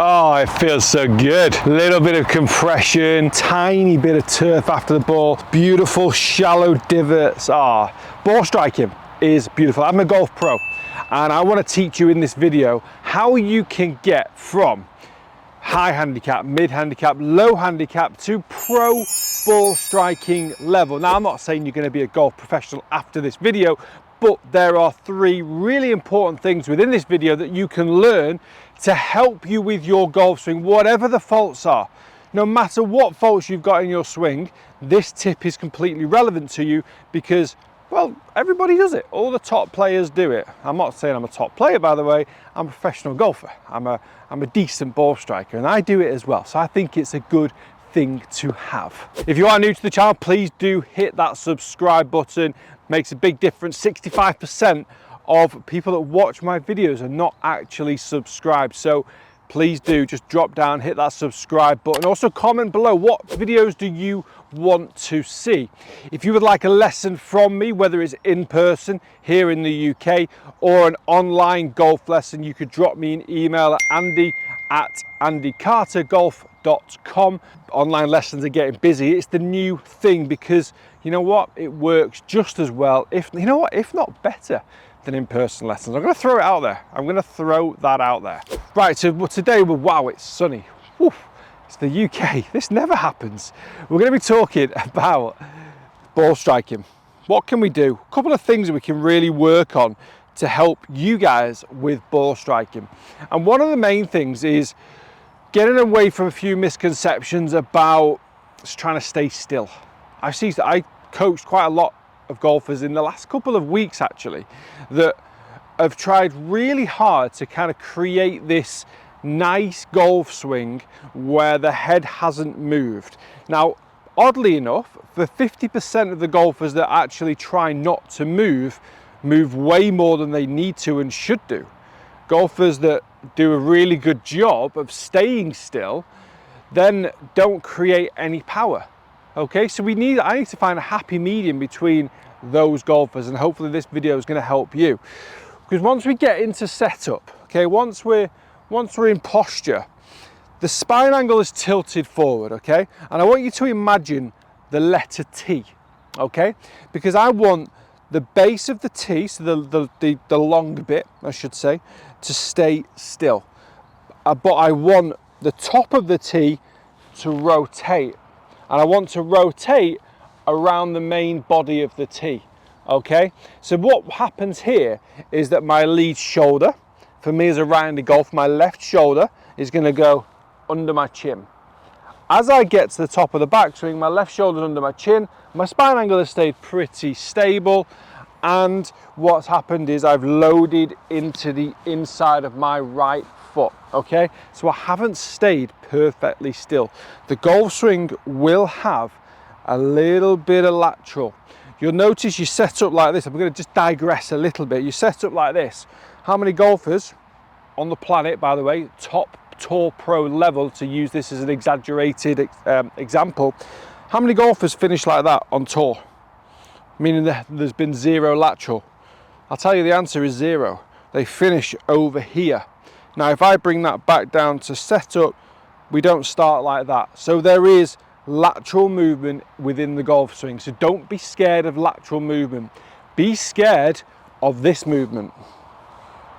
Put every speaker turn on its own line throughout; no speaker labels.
Oh, it feels so good. Little bit of compression, tiny bit of turf after the ball, beautiful shallow divots. Ah, ball striking is beautiful. I'm a golf pro and I want to teach you in this video how you can get from high handicap, mid handicap, low handicap to pro ball striking level. Now, I'm not saying you're going to be a golf professional after this video, but there are 3 really important things within this video that you can learn to help you with your golf swing, whatever the faults are. No matter what faults you've got in your swing, this tip is completely relevant to you because, well, everybody does it. All the top players do it. I'm not saying I'm a top player, by the way. I'm a professional golfer. I'm a decent ball striker and I do it as well. So I think it's a good thing to have. If you are new to the channel, please do hit that subscribe button. Makes a big difference. 65% of people that watch my videos are not actually subscribed. So please do just drop down, hit that subscribe button. Also comment below, what videos do you want to see? If you would like a lesson from me, whether it's in person here in the UK or an online golf lesson, you could drop me an email at andy@andycartergolf.com. Online lessons are getting busy. It's the new thing because you know what? It works just as well, if not better than in-person lessons. I'm going to throw it out there. I'm going to throw that out there. Right, so today, wow, it's sunny. Woo, it's the UK. This never happens. We're going to be talking about ball striking. What can we do? A couple of things that we can really work on to help you guys with ball striking. And one of the main things is getting away from a few misconceptions about just trying to stay still. I coached quite a lot of golfers in the last couple of weeks actually that have tried really hard to kind of create this nice golf swing where the head hasn't moved. Now, oddly enough, for 50% of the golfers that actually try not to move way more than they need to and should do. Golfers that do a really good job of staying still then don't create any power. Okay, so I need to find a happy medium between those golfers, and hopefully this video is going to help you. Because once we get into setup, okay, once we're in posture, the spine angle is tilted forward, okay, and I want you to imagine the letter T, okay, because I want the base of the T, so the long bit, I should say, to stay still, but I want the top of the T to rotate. And I want to rotate around the main body of the tee, okay? So what happens here is that my lead shoulder, for me as a right-handed golfer, my left shoulder is gonna go under my chin. As I get to the top of the backswing, my left shoulder's under my chin, my spine angle has stayed pretty stable, and what's happened is I've loaded into the inside of my right foot, okay? So I haven't stayed perfectly still. The golf swing will have a little bit of lateral. You'll notice you set up like this. I'm going to just digress a little bit. You set up like this. How many golfers on the planet, by the way, top tour pro level, to use this as an exaggerated example, how many golfers finish like that on tour? Meaning that there's been zero lateral. I'll tell you the answer is 0. They finish over here. Now, if I bring that back down to setup, we don't start like that. So there is lateral movement within the golf swing. So don't be scared of lateral movement. Be scared of this movement,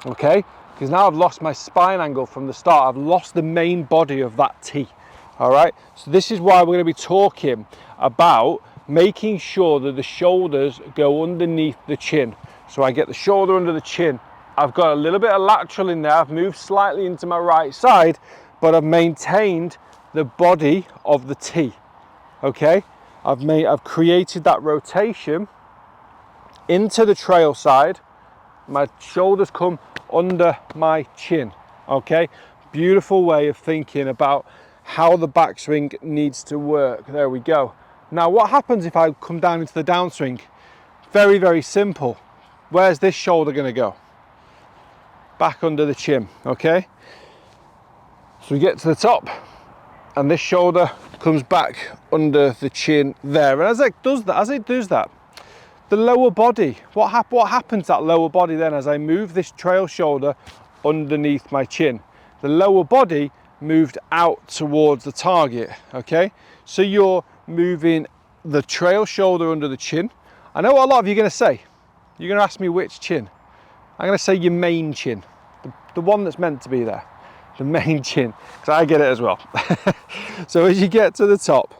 okay? Because now I've lost my spine angle from the start. I've lost the main body of that tee, all right? So this is why we're going to be talking about making sure that the shoulders go underneath the chin. So I get the shoulder under the chin. I've got a little bit of lateral in there. I've moved slightly into my right side, but I've maintained the body of the tee, okay? I've created that rotation into the trail side. My shoulders come under my chin, okay? Beautiful way of thinking about how the backswing needs to work. There we go. Now, what happens if I come down into the downswing? Very, very simple. Where's this shoulder gonna go? Back under the chin, okay? So we get to the top and this shoulder comes back under the chin there. And as it does that, the lower body, what happens to that lower body then as I move this trail shoulder underneath my chin? The lower body moved out towards the target, okay? So you're moving the trail shoulder under the chin. I know what a lot of you are going to say. You're going to ask me which chin. I'm going to say your main chin, the one that's meant to be there, the main chin, because I get it as well. So as you get to the top,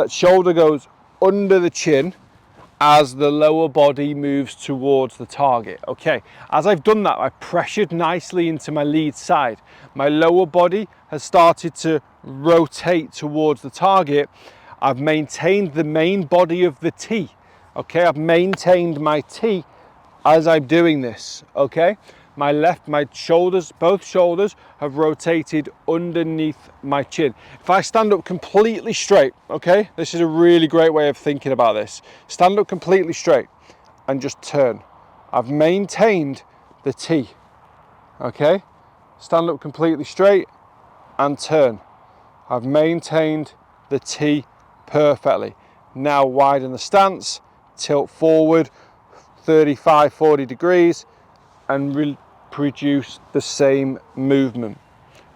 shoulder goes under the chin as the lower body moves towards the target. Okay, as I've done that, I pressured nicely into my lead side. My lower body has started to rotate towards the target. I've maintained the main body of the T. Okay, I've maintained my T as I'm doing this. Okay, my shoulders, both shoulders have rotated underneath my chin. If I stand up completely straight, okay, this is a really great way of thinking about this. Stand up completely straight and just turn. I've maintained the T, okay? Stand up completely straight and turn. I've maintained the T perfectly. Now widen the stance, tilt forward 35, 40 degrees and produce the same movement.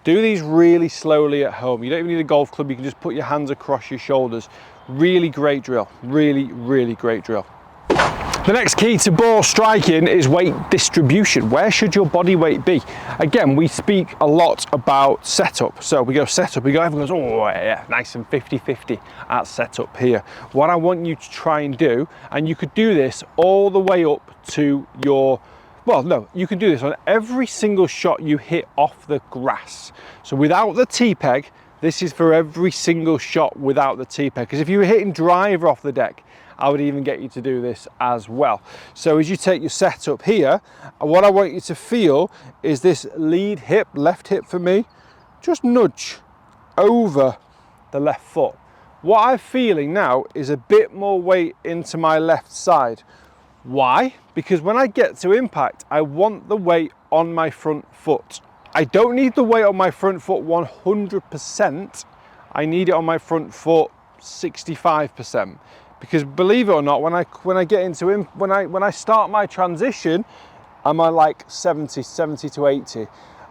Do these really slowly at home. You don't even need a golf club. You can just put your hands across your shoulders. Really great drill. Really, really great drill. The next key to ball striking is weight distribution. Where should your body weight be? Again, we speak a lot about setup. So we go setup, everyone goes, oh yeah, nice and 50-50 at setup here. What I want you to try and do, and you could do this all the way up to your, well, no, you can do this on every single shot you hit off the grass. So without the tee peg, this is for every single shot without the tee peg. Because if you were hitting driver off the deck, I would even get you to do this as well. So as you take your setup here, what I want you to feel is this lead hip, left hip for me, just nudge over the left foot. What I'm feeling now is a bit more weight into my left side. Why? Because when I get to impact, I want the weight on my front foot. I don't need the weight on my front foot 100%. I need it on my front foot 65%. Because believe it or not, when I get into when I start my transition, I'm at like 70 to 80.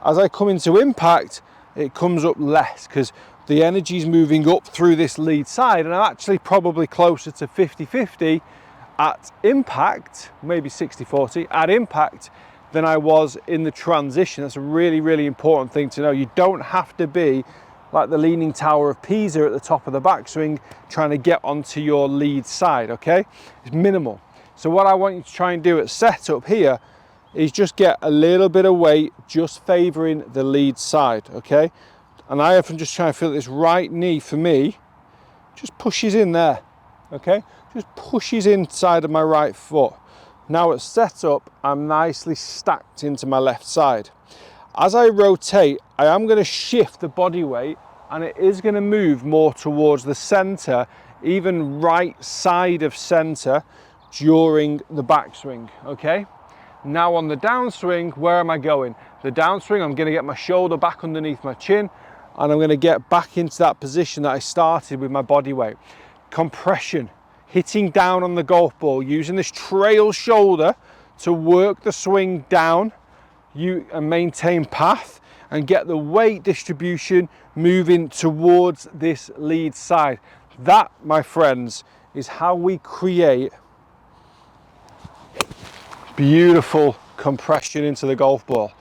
As I come into impact, it comes up less because the energy is moving up through this lead side, and I'm actually probably closer to 50-50 at impact, maybe 60-40 at impact, than I was in the transition. That's a really, really important thing to know. You don't have to be like the Leaning Tower of Pisa at the top of the backswing trying to get onto your lead side, okay? It's minimal. So what I want you to try and do at setup here is just get a little bit of weight just favoring the lead side, okay? And I often just try and feel this right knee for me just pushes in there, okay? Just pushes inside of my right foot. Now at setup, I'm nicely stacked into my left side. As I rotate, I am going to shift the body weight and it is going to move more towards the center, even right side of center during the backswing, okay? Now on the downswing, where am I going? The downswing, I'm going to get my shoulder back underneath my chin and I'm going to get back into that position that I started with my body weight. Compression, hitting down on the golf ball, using this trail shoulder to work the swing down, and maintain path and get the weight distribution moving towards this lead side. That, my friends, is how we create beautiful compression into the golf ball.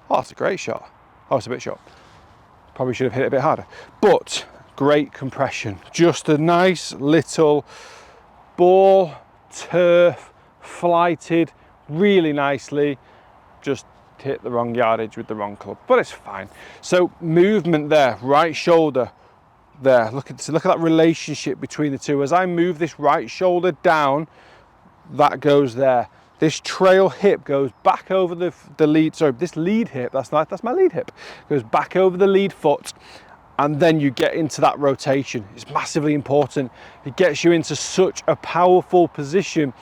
Oh, that's a great shot. Oh, it's a bit short. Probably should have hit it a bit harder, but great compression. Just a nice little ball, turf, flighted really nicely. Just hit the wrong yardage with the wrong club, but it's fine. So movement there, right shoulder there. Look at that relationship between the two. As I move this right shoulder down, that goes there. This trail hip goes back over the lead. Sorry, this lead hip. That's my lead hip. Goes back over the lead foot, and then you get into that rotation. It's massively important. It gets you into such a powerful position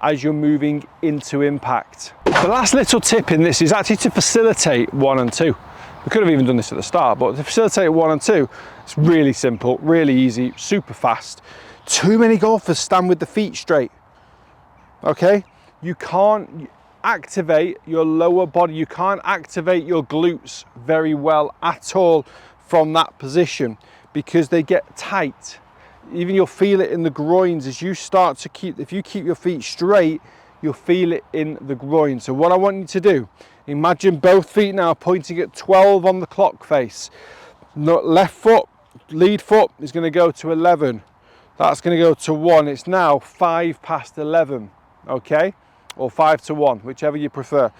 as you're moving into impact. The last little tip in this is actually to facilitate 1 and 2. We could have even done this at the start, but to facilitate 1 and 2, it's really simple, really easy, super fast. Too many golfers stand with the feet straight, okay? You can't, activate your lower body. You can't activate your glutes very well at all from that position because they get tight. Even you'll feel it in the groins as you start to if you keep your feet straight, you'll feel it in the groin. So what I want you to do, imagine both feet now pointing at 12 on the clock face. Left foot, lead foot is going to go to 11. That's going to go to 1. It's now 5 past 11, okay? Or 5 to 1, whichever you prefer.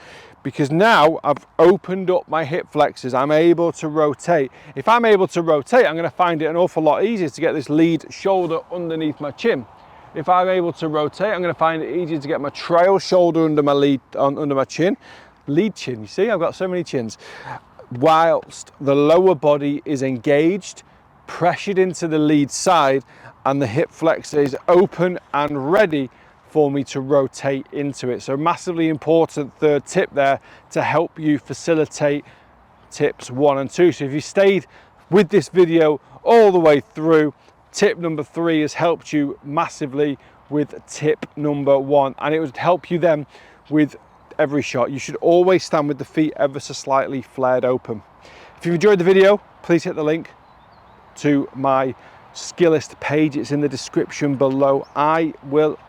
Because now I've opened up my hip flexors, I'm able to rotate. If I'm able to rotate, I'm going to find it an awful lot easier to get this lead shoulder underneath my chin. If I'm able to rotate, I'm going to find it easier to get my trail shoulder under my under my chin. Lead chin, you see, I've got so many chins. Whilst the lower body is engaged, pressured into the lead side, and the hip flexor is open and ready for me to rotate into it. So massively important third tip there to help you facilitate tips 1 and 2. So if you stayed with this video all the way through, tip number 3 has helped you massively with tip number 1, and it would help you then with every shot. You should always stand with the feet ever so slightly flared open. If you've enjoyed the video, please hit the link to my Skillist page. It's in the description below. I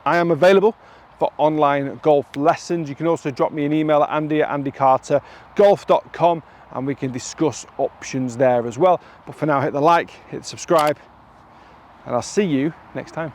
am available for online golf lessons. You can also drop me an email at andy@andycartergolf.com and we can discuss options there as well. But for now, hit the like, hit subscribe, and I'll see you next time.